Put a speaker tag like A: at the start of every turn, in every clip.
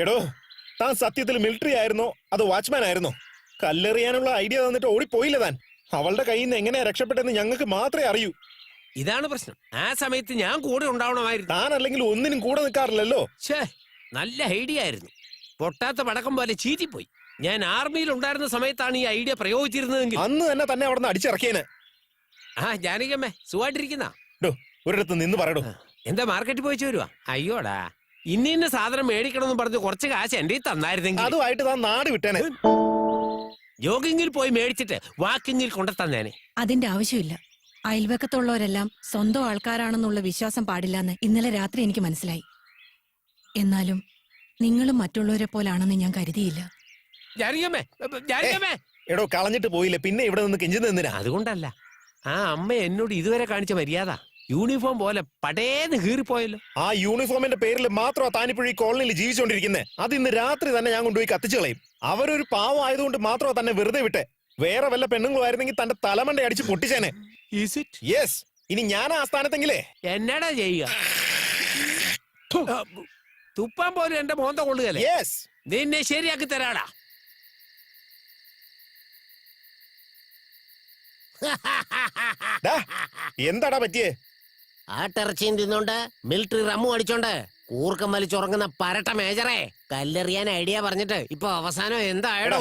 A: എടോ, താൻ സത്യത്തിൽ മിലിറ്ററി ആയിരുന്നോ അതോ വാച്ച്മാൻ ആയിരുന്നോ? കല്ലെറിയാനുള്ള ഐഡിയ തന്നിട്ട് ഓടിപ്പോയില്ല താൻ. അവളുടെ കയ്യിൽ നിന്ന് എങ്ങനെയാ രക്ഷപ്പെട്ടെന്ന് ഞങ്ങൾക്ക് മാത്രമേ അറിയൂ.
B: ഇതാണ് പ്രശ്നം. ആ സമയത്ത് ഞാൻ കൂടെ ഉണ്ടാവണമായിരുന്നു.
A: താൻ അല്ലെങ്കിൽ ഒന്നിനും കൂടെ നിൽക്കാറില്ലല്ലോ.
B: ഛേ, നല്ല ഐഡിയ ആയിരുന്നു. പൊട്ടാത്ത പടക്കം പോലെ ചീറ്റിപ്പോയി. ഞാൻ ആർമിയിൽ ഉണ്ടായിരുന്ന സമയത്താണ് ഈ ഐഡിയ പ്രയോഗിച്ചിരുന്നതെങ്കിൽ
A: അന്ന് തന്നെ അവിടെ നിന്ന് അടിച്ചിറക്കിയേനെ.
B: ആ ജാനകിയമ്മേ, സുഖമായിട്ടിരിക്കുന്ന?
A: ഒരിടത്ത് നിന്ന് പറയടോ.
B: എന്താ മാർക്കറ്റിൽ പോയിച്ചു വരുവാ? അയ്യോടാ, ഇന്ന സാധനം മേടിക്കണമെന്ന് പറഞ്ഞ് കുറച്ച് കാശ് എന്റെ തന്നായിരുന്നെങ്കിൽ
A: അതുമായിട്ട് താൻ നാട് വിട്ടേനെ.
B: ജോഗിങ്ങിൽ പോയി മേടിച്ചിട്ട് വാക്കിങ്ങിൽ കൊണ്ടുതന്നേനെ.
C: അതിന്റെ ആവശ്യമില്ല. അയൽവക്കത്തുള്ളവരെല്ലാം സ്വന്തം ആൾക്കാരാണെന്നുള്ള വിശ്വാസം പാടില്ലെന്ന് ഇന്നലെ രാത്രി എനിക്ക് മനസ്സിലായി. എന്നാലും നിങ്ങളും മറ്റുള്ളവരെ പോലാണെന്ന് ഞാൻ കരുതിയില്ല.
B: ജാനകിയമ്മേ, ജാനകിയമ്മേ.
A: എടോ, കളഞ്ഞിട്ട് പോയില്ലേ, പിന്നെ ഇവിടെ നിന്ന് കെഞ്ചി നിന്നിനാ.
B: അതുകൊണ്ടല്ല, ആ അമ്മ എന്നോട് ഇതുവരെ കാണിച്ച മര്യാദ യൂണിഫോം പോലെ പടേന്ന് കീറിപ്പോയല്ലോ.
A: ആ യൂണിഫോമിന്റെ പേരിൽ മാത്രമാ താനിപ്പോഴും ഈ കോളനിയിൽ ജീവിച്ചോണ്ടിരിക്കുന്നത്. അത് ഇന്ന് രാത്രി തന്നെ ഞാൻ കൊണ്ടുപോയി കത്തിച്ചു കളയും. അവരൊരു പാവം ആയതുകൊണ്ട് മാത്രമാ തന്നെ വെറുതെ വിട്ടെ. വേറെ വല്ല പെണ്ണുങ്ങളായിരുന്നെങ്കിൽ തന്റെ തലമണ്ട അടിച്ച് പൊട്ടിച്ചേനെ. യെസ്, ഇനി ഞാൻ ആ സ്ഥാനത്തെങ്കിലേ
B: എന്നാടാ ചെയ്യുക? തുപ്പാൻ പോലും എന്റെ മോന്ത കൊള്ളുകയല്ലേ.
A: യെസ്,
B: നിന്നെ ശരിയാക്കി തരാടാ.
A: എന്താടാ പറ്റിയേ?
D: ആട്ടിറച്ചിയും തിന്നോണ്ട് മിലിറ്ററി റമ്മു അടിച്ചോണ്ട് കൂർക്കം വലിച്ചുറങ്ങുന്ന പരട്ട മേജറെ കല്ലെറിയാൻ ഐഡിയ പറഞ്ഞിട്ട് ഇപ്പൊ അവസാനം എന്തായടോ?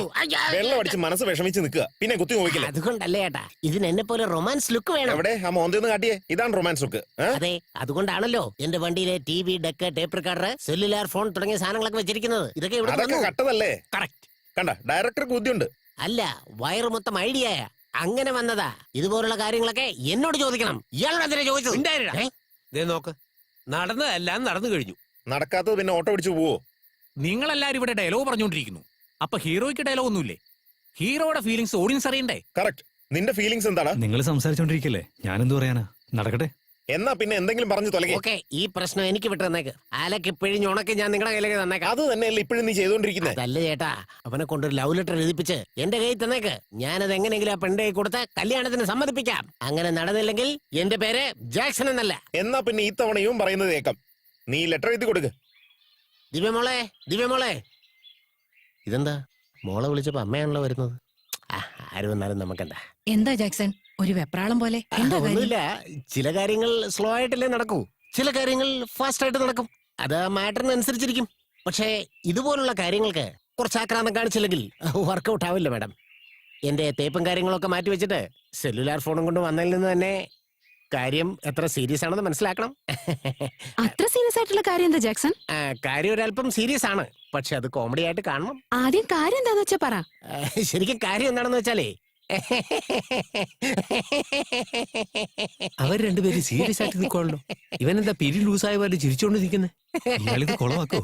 A: വെള്ളം അടിച്ച് മനസ്സ് വിഷമിച്ച് നിൽക്കുക, പിന്നെ കുത്തി നോക്കില്ല.
D: അതുകൊണ്ടല്ലേ ഏട്ടാ, ഇതിന് എന്നെ പോലെ റൊമാൻസ് ലുക്ക് വേണം.
A: എവിടെ ആ മോന്തെന്ന് കാട്ടിയേ? ഇതാണ് റൊമാൻസ് ലുക്ക്.
D: അതെ, അതുകൊണ്ടാണല്ലോ എന്റെ വണ്ടിയിലെ TV, deck, tape recorder, cellular phone തുടങ്ങിയ സാധനങ്ങളൊക്കെ വെച്ചിരിക്കുന്നത്. ഇതൊക്കെ
A: അതൊക്കെ കട്ടതല്ലേ?
D: കറക്റ്റ്.
A: കണ്ട, ഡയറക്ടർക്ക് ബുദ്ധിയുണ്ട്.
D: അല്ല, വയറ് മൊത്തം ഐഡിയ അങ്ങനെ വന്നതാ. ഇതുപോലുള്ള കാര്യങ്ങളൊക്കെ എന്നോട് ചോദിക്കണം. ഇയാളോട് എന്തിനാ ചോദിച്ചത്?
B: നോക്ക്, നടന്നതെല്ലാം നടന്നു കഴിഞ്ഞു.
A: നടക്കാത്തത് പിന്നെ ഓട്ടോ പിടിച്ചു പോവോ?
E: നിങ്ങളെല്ലാരും ഇവിടെ ഡയലോഗ് പറഞ്ഞുകൊണ്ടിരിക്കുന്നു. അപ്പൊ ഹീറോയ്ക്ക് ഡയലോഗ് ഒന്നുമില്ലേ? ഹീറോയുടെ ഫീലിംഗ്സ് ഓഡിയൻസ് അറിയണ്ടേ?
A: കറക്റ്റ്. നിന്റെ ഫീലിംഗ്സ് എന്താണ്?
F: നിങ്ങൾ സംസാരിച്ചോണ്ടിരിക്കല്ലേ, ഞാനെന്ത് പറയാനാ? നടക്കട്ടെ.
A: എന്നാ പിന്നെ എന്തെങ്കിലും പറഞ്ഞു തൊലകെ.
D: ഓക്കെ, ഈ പ്രശ്നം എനിക്ക് വിട്ടുതന്നേക്ക്. ആലക്ക് പിഴിഞ്ഞ് ഉണക്കി ഞാൻ നിങ്ങളുടെ കയ്യിലേക്ക് തന്നേക്കാം.
A: അത് തന്നെയല്ലേ ഇപ്പോഴും നീ ചെയ്തോണ്ടിരിക്കുന്നത്?
D: അതല്ല ചേട്ടാ, അവനെ കൊണ്ടൊരു ലവ് ലെറ്റർ എഴുതിപ്പിച്ച് എന്റെ കയ്യിൽ തന്നേക്ക്. ഞാനത് എങ്ങനെയെങ്കിലും ആ പെണ്ണിന്റെ കൈ കൊടുത്ത് കല്യാണത്തിന് സമ്മതിപ്പിക്കാം. അങ്ങനെ നടന്നില്ലെങ്കിൽ എന്റെ പേര് ജാക്സൺ എന്നല്ല.
A: എന്നാ പിന്നെ ഈ തവണയും പറയുന്നത് കേൾക്കാം. നീ ലെറ്റർ എഴുതി കൊടുക്ക്.
D: ദിവ്യമോളെ, ദിവ്യമോളെ. ഇതെന്താ മോളെ വിളിച്ചപ്പോ അമ്മയാണല്ലോ വരുന്നത്? ആര് വന്നാലും നമുക്കെന്താ?
C: എന്താ ജാക്സൺ ഒരു വെപ്രാളം പോലെ? എന്താ കാര്യം?
D: ഒന്നുമില്ല, ചില കാര്യങ്ങൾ സ്ലോ ആയിട്ടല്ലേ നടക്കൂ, ചില കാര്യങ്ങൾ ഫാസ്റ്റ് ആയിട്ട് നടക്കും. അത് മാറ്ററിനനുസരിച്ചിരിക്കും. പക്ഷേ ഇതുപോലുള്ള കാര്യങ്ങൾക്ക് കുറച്ച് ആക്രാന്തം കാണിച്ചില്ലെങ്കിൽ വർക്കൗട്ട് ആവില്ല മാഡം. എന്റെ തേപ്പും കാര്യങ്ങളൊക്കെ മാറ്റി വെച്ചിട്ട് സെല്ലുലാർ ഫോണും കൊണ്ട് വന്നതിൽ നിന്ന് തന്നെ കാര്യം എത്ര സീരിയസ് ആണെന്ന് മനസ്സിലാക്കണം.
C: അത്ര സീരിയസ് ആയിട്ടുള്ള കാര്യം എന്താ ജാക്സൺ?
D: കാര്യം ഒരല്പം സീരിയസ് ആണ്, പക്ഷെ അത് കോമഡി ആയിട്ട് കാണണം.
C: ആദ്യം കാര്യം എന്താന്ന് വെച്ചാ പറ.
D: ശരിക്കും കാര്യം എന്താണെന്ന് വെച്ചാലേ,
B: അവർ രണ്ടുപേരും സീരിയസ് ആയിട്ട് നിൽക്കുവാണല്ലോ. ഇവനെന്താ പിരി ലൂസായ പോലെ ചിരിച്ചോണ്ട് നിൽക്കുന്നത്?
F: ഇയാളിത് കുളമാക്കോ?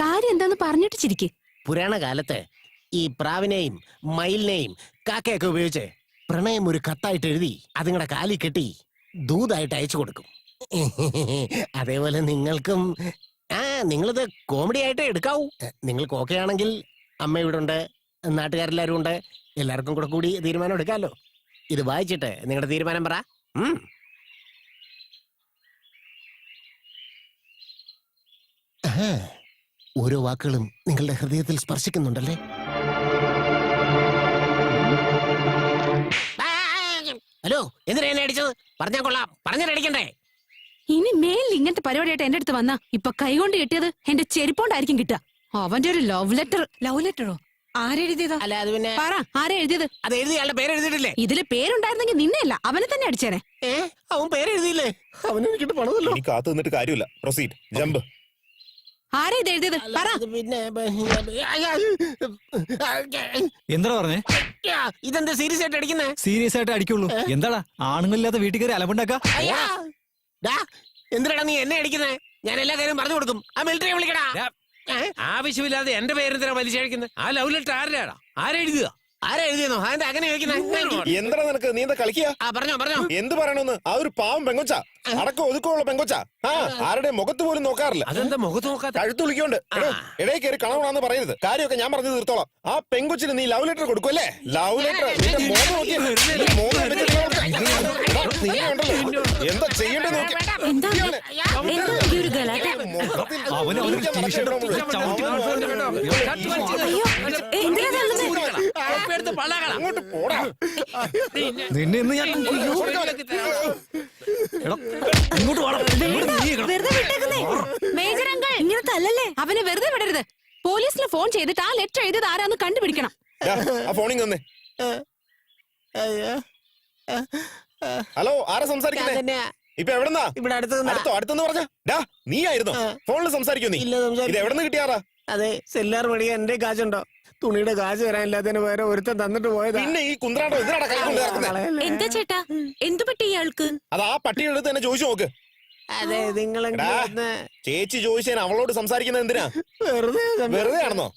C: കാര്യം എന്താന്ന് പറഞ്ഞിട്ട് ചിരിക്ക്.
D: പുരാണ കാലത്ത് ഈ പ്രാവിനെയും മയിലിനെയും കാക്കയൊക്കെ ഉപയോഗിച്ച് പ്രണയം ഒരു കത്തായിട്ട് എഴുതി അതുങ്ങളുടെ കാലിൽ കെട്ടി ദൂതായിട്ട് അയച്ചു കൊടുക്കും. അതേപോലെ നിങ്ങൾക്കും നിങ്ങളിത് കോമഡി ആയിട്ട് എടുക്കാവൂ. നിങ്ങൾക്ക് ഓക്കെ ആണെങ്കിൽ അമ്മ ഇവിടെ ഉണ്ട്, നാട്ടുകാരെല്ലാരും ഉണ്ട്, എല്ലാവർക്കും കൂടെ കൂടി തീരുമാനം എടുക്കാമല്ലോ. ഇത് വായിച്ചിട്ട് നിങ്ങളുടെ തീരുമാനം പറ. ഓരോ വാക്കുകളും നിങ്ങളുടെ ഹൃദയത്തിൽ സ്പർശിക്കുന്നുണ്ടല്ലേ? ഹലോ, എന്തിനാ എന്നെ അടിച്ചത്? പറഞ്ഞാ കൊള്ളാം, പറഞ്ഞിട്ടടിക്കണ്ടേ?
C: ഇനി മേലിൽ ഇങ്ങനത്തെ പരിപാടിയായിട്ട് എന്റെ അടുത്ത് വന്നാ ഇപ്പൊ കൈകൊണ്ട് കിട്ടിയത് എന്റെ ചെരുപ്പോണ്ടായിരിക്കും കിട്ടുക. അവന്റെ ഒരു ലവ് ലെറ്റർ. ലവ് ലെറ്ററോ? ആരെഴുതിയതാ?
D: അല്ല, അത് പിന്നെ
C: പറ, ആരാ എഴുതിയത്?
D: അത് എഴുതിയാളുടെ പേര് എഴുതിയിട്ടില്ലേ?
C: ഇതില് പേരുണ്ടായിരുന്നെങ്കിൽ നിന്നെയല്ല അവനെ തന്നെ അടിച്ചേനെ.
D: അവൻ പേര് എഴുതിയില്ലേ? അവന് എനിക്കിട്ട് പണതല്ലോ.
A: ഇനി കാത്തു നിന്നിട്ട് കാര്യമില്ല. Proceed, jump.
C: ആരാ ഇത് എഴുതിയത്? പറ.
D: പിന്നെ
F: എന്താ പറഞ്ഞേ?
D: ഇതെന്താ സീരിയസ് ആയിട്ട് അടിക്കുന്നേ?
F: സീരിയസ് ആയിട്ട് അടിക്കുള്ളൂ. എന്താടാ ആണുങ്ങളില്ലാത്ത വീട്ടിൽ കയറി അലമ്പുണ്ടാക്കാ?
D: എന്തിനാടാ നീ എന്നെ അടിക്കുന്നേ? ഞാൻ എല്ലാ കാര്യം പറഞ്ഞു കൊടുക്കും. ആ മിലിറ്ററി വിളിക്കടാ.
B: ആവശ്യമില്ലാതെ എന്റെ പേരെന്തിനാ വലിച്ചഴിക്കുന്നത്? ആ ലവ് ലെറ്റർ ആരുടെയാടാ? ആരെഴുതുക?
D: ആരാ എഴുതിയെന്നോ അതെന്താ അങ്ങനെ ചോദിക്കുന്നത്?
A: എന്താ നിനക്ക്, നീ എന്താ കളിക്കുക?
D: ആ പറഞ്ഞോ പറഞ്ഞോ.
A: എന്ത് പറയണമെന്ന്? ആ ഒരു പാവം പെങ്കൊച്ച, അടക്കം ഒതുക്കമുള്ള പെങ്കൊച്ച. ആ ആരുടെ മുഖത്ത് പോലും നോക്കാറില്ല.
B: അതെന്താ മുഖത്ത് നോക്കാത്ത?
A: കഴുത്ത് വിളിക്കോണ്ട് ഇടയിൽ കയറി കളവണമെന്ന് പറയരുത്. കാര്യമൊക്കെ ഞാൻ പറഞ്ഞു തീർത്തോളാം. ആ പെങ്കൊച്ചിന് നീ ലവ് ലെറ്റർ കൊടുക്കുമല്ലേ? ലവ് ലെറ്റർ എന്താ ചെയ്യേണ്ടത് നോക്കി.
C: എന്താ ഈ ഒരു ഗലാട്ട?
F: അവന് അവനൊരു ടീഷർട്ട്
C: എന്തിനാ തള്ളുന്നെ?
A: അങ്ങോട്ട് പോടാ.
F: നിന്നെ ഇന്ന് ഞാൻ എടാ, ഇങ്ങോട്ട് വാടാ. ഇങ്ങോട്ട് നീങ്ങണം.
C: വെറുതെ വിട്ടേക്കുന്നേ. മേജർ അങ്കിൾ ഇങ്ങനെ തല്ലല്ലേ. അവനെ വെറുതെ വിടരുത്. പോലീസിന് ഫോൺ ചെയ്തിട്ട് ആ ലെറ്റർ എഴുതിയത് ആരാന്ന് കണ്ടുപിടിക്കണം.
A: ദാ, ആ ഫോണിൽ തന്നെ. ഹലോ, ആരാ സംസാരിക്കുന്നേ?
D: തന്നെയാ.
A: ഇപ്പൊ എവിടെന്നാ?
D: ഇവിടെ അടുത്ത്
A: അടുത്തെന്ന് പറഞ്ഞ നീ ആയിരുന്നോ? ഫോണിൽ സംസാരിക്കോ നീ?
D: ഇല്ല സംസാരിക്കും.
A: ഇത് എവിടെന്ന് കിട്ടിയാറാ?
D: അതെ, സെല്ലാർ വഴി എന്റെ കാശുണ്ടോ? തുണിയുടെ കാശ് വരാനില്ലാത്തതിന് വേറെ ഒരുത്തൻ തന്നിട്ട് പോയതാ.
A: പിന്നെ ഈ കുന്ത്രാണ്ടോ ഇതിനാടാ കൈ കൊണ്ട് നടക്കുന്നത്?
C: എന്താ ചേട്ടാ, എന്തു പറ്റി ഇയാൾക്ക്?
A: അത് ആ പട്ടിയുടെ അടുത്ത് തന്നെ ചോദിച്ചു നോക്ക്.
D: അതെ,
A: എടാ, ചേച്ചി ചോദിച്ചേന് അവളോട് സംസാരിക്കുന്നത് എന്തിനാ?
D: വെറുതെ
A: വെറുതെ ആണെന്നോ?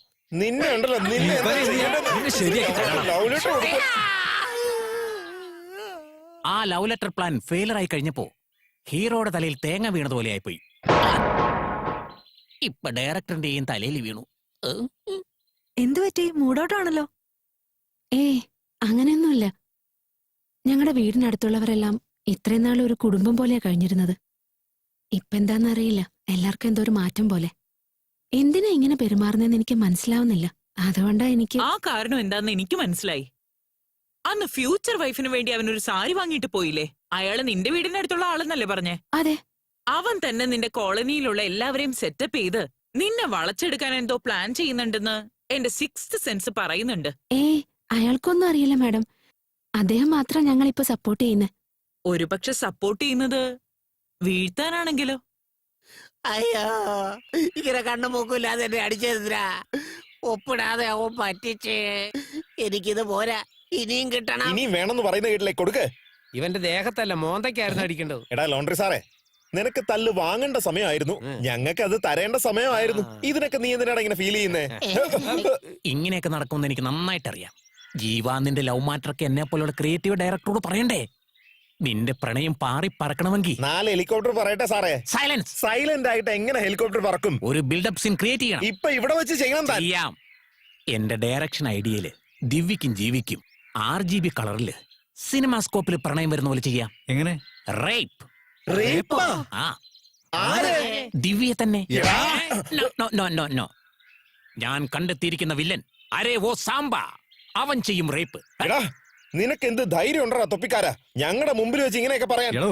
A: നിന്നെ ഉണ്ടല്ലോ, നിന്നെ എന്താ ചെയ്യേണ്ടത്?
F: നിന്നെ ശരിയാക്കി തരാം.
A: ലവ് ലെറ്റർ കൊടുക്കും.
E: ആ ലവ് ലെറ്റർ പ്ലാൻ ഫെയിലർ ആയി കഴിഞ്ഞപ്പോ ഹീറോയുടെ തലയിൽ തേങ്ങ വീണതുപോലെ ആയിപ്പോയി. ഇപ്പൊ ഡയറക്ടറിന്റെയും തലയിൽ വീണു.
C: എന്തു പറ്റി? മൂടോട്ടാണല്ലോ. അങ്ങനെയൊന്നുമില്ല. ഞങ്ങളുടെ വീടിനടുത്തുള്ളവരെല്ലാം ഇത്രയും നാൾ ഒരു കുടുംബം പോലെയാ കഴിഞ്ഞിരുന്നത്. ഇപ്പെന്താന്നറിയില്ല, എല്ലാവർക്കും എന്തോ ഒരു മാറ്റം പോലെ. എന്തിനാ ഇങ്ങനെ പെരുമാറുന്നതെന്ന് എനിക്ക് മനസ്സിലാവുന്നില്ല. അതുകൊണ്ടാ എനിക്ക്
G: ആ കാരണം എന്താന്ന് എനിക്ക് മനസ്സിലായി. അന്ന് ഫ്യൂച്ചർ വൈഫിന് വേണ്ടി അവനൊരു സാരി വാങ്ങിയിട്ട് പോയില്ലേ? അയാള് നിന്റെ വീടിനടുത്തുള്ള ആളെന്നല്ലേ പറഞ്ഞേ?
C: അതെ.
G: അവൻ തന്നെ നിന്റെ കോളനിയിലുള്ള എല്ലാവരെയും സെറ്റപ്പ് ചെയ്ത് നിന്നെ വളച്ചെടുക്കാൻ എന്തോ പ്ലാൻ ചെയ്യുന്നുണ്ടെന്ന് എന്റെ 6th സെൻസ് പറയുന്നുണ്ട്.
C: അയാൾക്കൊന്നും അറിയില്ല മാഡം. അദ്ദേഹം മാത്രം ഞങ്ങൾ ഇപ്പൊ സപ്പോർട്ട് ചെയ്യുന്നത്.
G: ഒരുപക്ഷെ സപ്പോർട്ട് ചെയ്യുന്നത് വീഴ്ത്താനാണെങ്കിലോ?
D: അയ്യോ, ഇങ്ങനെ കണ്ണു മൂക്കില്ലാതെ എന്നെ അടിച്ചെടുത്തിരാ. ഒപ്പിടാതെ അവൻ പറ്റിച്ചേ. എനിക്കിത് പോരാ, ഇനിയും കിട്ടണം.
A: ഇനിയും വേണമെന്ന് പറയുന്ന കേട്ടില്ലേ, കൊടുക്ക്.
B: ഇവന്റെ ദേഹത്തല്ല മോന്തയ്ക്കായിരുന്നു അടിക്കേണ്ടത്.
A: എടാ ലോണ്ടറി സാറേ, നിനക്ക് തല്ല് വാങ്ങേണ്ട സമയമായിരുന്നു, ഞങ്ങൾക്ക് അത് തരേണ്ട സമയമായിരുന്നു. ഇതിനൊക്കെ നീ എന്തിനാണ് ഇങ്ങനെ ഫീൽ ചെയ്യുന്നേ?
E: ഇങ്ങനെയൊക്കെ നടക്കുമെന്ന് എനിക്ക് നന്നായിട്ടറിയാം. ജീവ, നിന്റെ ലവ് മാറ്ററൊക്കെ എന്നെ പോലുള്ള ക്രിയേറ്റീവ് ഡയറക്ടറോട് പറയണ്ടേ? നിന്റെ പ്രണയം പാറി പറക്കണമെങ്കിൽ
A: 4 ഹെലികോപ്റ്റർ പറയട്ടെ സാറേ.
E: സൈലൻസ്.
A: സൈലന്റ് ആയിട്ട് എങ്ങനെ ഹെലികോപ്റ്റർ പറക്കും?
E: ഒരു ബിൽഡപ്പ് സീൻ ക്രിയേറ്റ് ചെയ്യണം.
A: ഇപ്പൊ ഇവിടെ വെച്ച് ചെയ്യണം താൻ.
E: ചെയ്യാം. എന്റെ ഡയറക്ഷൻ ഐഡിയയില് ദിവ്യക്കും ജീവിക്കും RGB കളറില് സിനിമാസ്കോപ്പിൽ പ്രണയം വരുന്ന പോലെ ചെയ്യാം.
F: എങ്ങനെ?
E: റേപ്പ്.
A: റേപ്പാ?
E: ആ,
A: ആരെ?
E: ദിവ്യയെ തന്നെ.
A: എടാ.
E: നോ, നോ, നോ, നോ, നോ. ഞാൻ കണ്ടെത്തിയിരിക്കുന്ന വില്ലൻ അരേ ഓ സാമ്പ. അവൻ ചെയ്യും റേപ്പ്.
A: എടാ, നിനക്ക് എന്ത് ധൈര്യം ഉണ്ടോ തൊപ്പിക്കാരാ ഞങ്ങളുടെ മുമ്പിൽ വെച്ച് ഇങ്ങനെയൊക്കെ പറയാൻ?
F: എടോ,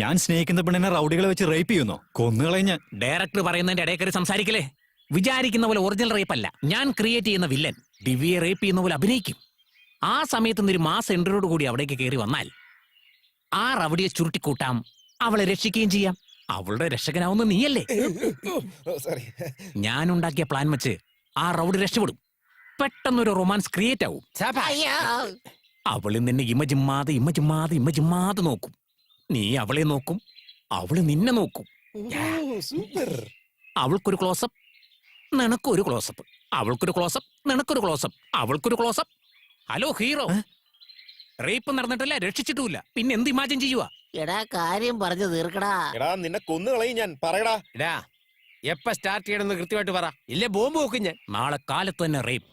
F: ഞാൻ സ്നേഹിക്കുന്ന പെണ്ണിനെ റൗഡികളെ വെച്ച് റേപ്പ് ചെയ്യുന്നോ? കൊന്നുകളയും ഞാൻ.
E: ഡയറക്ടർ പറയുന്നതിന്റെ ഇടയിൽ കയറി സംസാരിക്കലേ. വിചാരിക്കുന്ന പോലെ ഒറിജിനൽ റേപ്പ് അല്ല. ഞാൻ ക്രിയേറ്റ് ചെയ്യുന്ന വില്ലൻ ദിവ്യയെ റേപ്പ് ചെയ്യുന്ന പോലെ അഭിനയിക്കും. ആ സമയത്ത് ഒരു മാസ് എൻട്രിയോട് കൂടി അവിടേക്ക് കയറി വന്നാൽ ആ റവടിയെ ചുരുട്ടിക്കൂട്ടാം, അവളെ രക്ഷിക്കുകയും ചെയ്യാം. അവളുടെ രക്ഷകനാവുന്ന നീയല്ലേ?
A: സോറി.
E: ഞാൻ ഉണ്ടാക്കിയ പ്ലാൻ വെച്ച് ആ റൗഡി രക്ഷപ്പെടും. പെട്ടെന്നൊരു റൊമാൻസ് ക്രിയേറ്റ് ആവും. അവള് നിന്നെ ഇമജിമ്മാതെ നോക്കും. നീ അവളെ നോക്കും, അവള് നിന്നെ നോക്കും.
A: സൂപ്പർ.
E: അവൾക്കൊരു ക്ലോസപ്പ്, നിനക്കൊരു ക്ലോസപ്പ്. അവൾക്കൊരു ക്ലോസപ്പ്, നിനക്കൊരു ക്ലോസപ്പ്. അവൾക്കൊരു ക്ലോസപ്പ്. ഹലോ ഹീറോ, റേപ്പ് നടന്നിട്ടില്ല, രക്ഷിച്ചിട്ടുമില്ല, പിന്നെ എന്ത് ഇമാജിൻ ചെയ്യുക?
D: എടാ, കാര്യം പറഞ്ഞു തീർക്കടാ.
A: എടാ, നിന്നെ കൊന്നുകളയും ഞാൻ. പറയടാ.
B: എടാ, എപ്പ സ്റ്റാർട്ട് ചെയ്യണമെന്ന് കൃത്യമായിട്ട് പറ, ഇല്ലേ ബോംബ് വെക്കും ഞാൻ.
E: നാളെ കാലത്ത് തന്നെ റേപ്പ്.